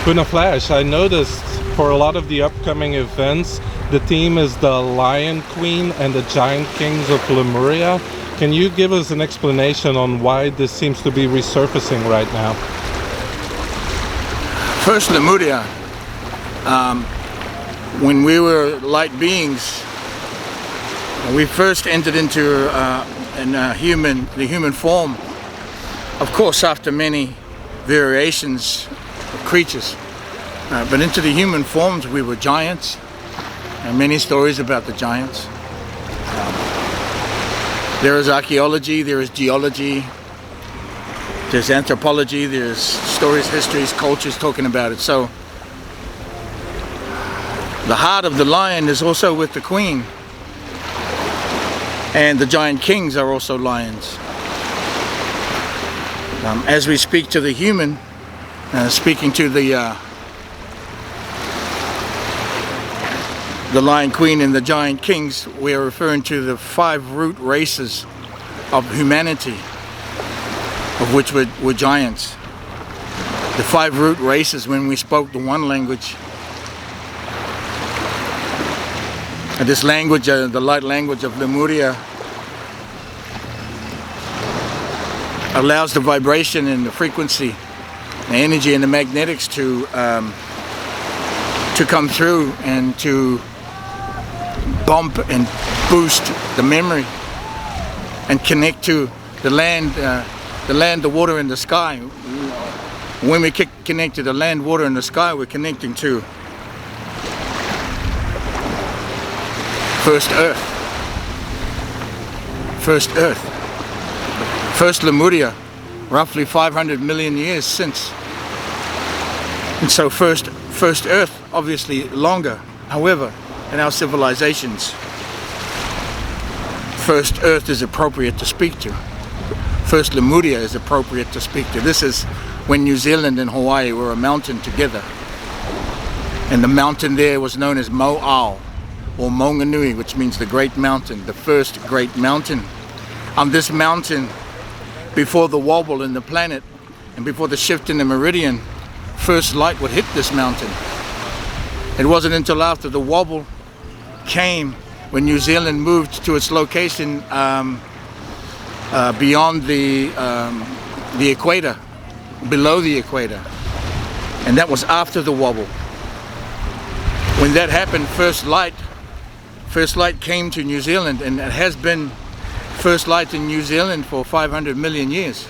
Huna Flash, I noticed for a lot of the upcoming events, the theme is the Lion Queen and the Giant Kings of Lemuria. Can you give us an explanation on why this seems to be resurfacing right now? First, Lemuria. When we were light beings, we first entered into the human form. Of course, after many variations of creatures, but into the human forms, we were giants. Many stories about the giants. There is archaeology, there is geology, there's anthropology, there's stories, histories, cultures talking about it. So the heart of the lion is also with the queen, and the giant kings are also lions. As we speak to the human, speaking to the Lion Queen and the Giant Kings, we are referring to the 5 root races of humanity, of which were giants. The 5 root races, when we spoke the one language, and this language, the light language of Lemuria, allows the vibration and the frequency, the energy and the magnetics to come through and to bump and boost the memory and connect to the land, the water, and the sky. When we connect to the land, water, and the sky, we're connecting to First Earth. First Earth. First Lemuria, roughly 500 million years since. And so first Earth, obviously longer. However, in our civilizations, First Earth is appropriate to speak to. First Lemuria is appropriate to speak to. This is when New Zealand and Hawaii were a mountain together. And the mountain there was known as Mo'ao, or Maunganui, which means the great mountain, the first great mountain. On this mountain, before the wobble in the planet and before the shift in the meridian, first light would hit this mountain. It wasn't until after the wobble came, when New Zealand moved to its location beyond the equator, below the equator, and that was after the wobble. When that happened, first light came to New Zealand, and it has been first light in New Zealand for 500 million years.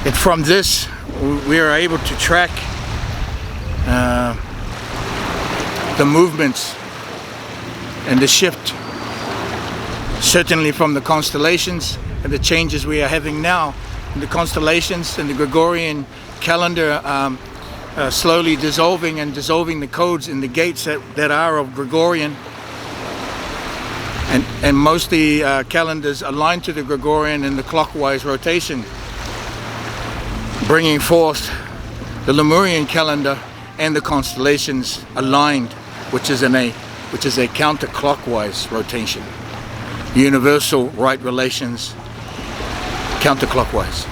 And from this, we are able to track the movements and the shift, certainly from the constellations and the changes we are having now in the constellations and the Gregorian calendar, slowly dissolving the codes and the gates that are of Gregorian. And most of the calendars align to the Gregorian in the clockwise rotation, bringing forth the Lemurian calendar and the constellations aligned, which is a counterclockwise rotation. Universal right relations, counterclockwise.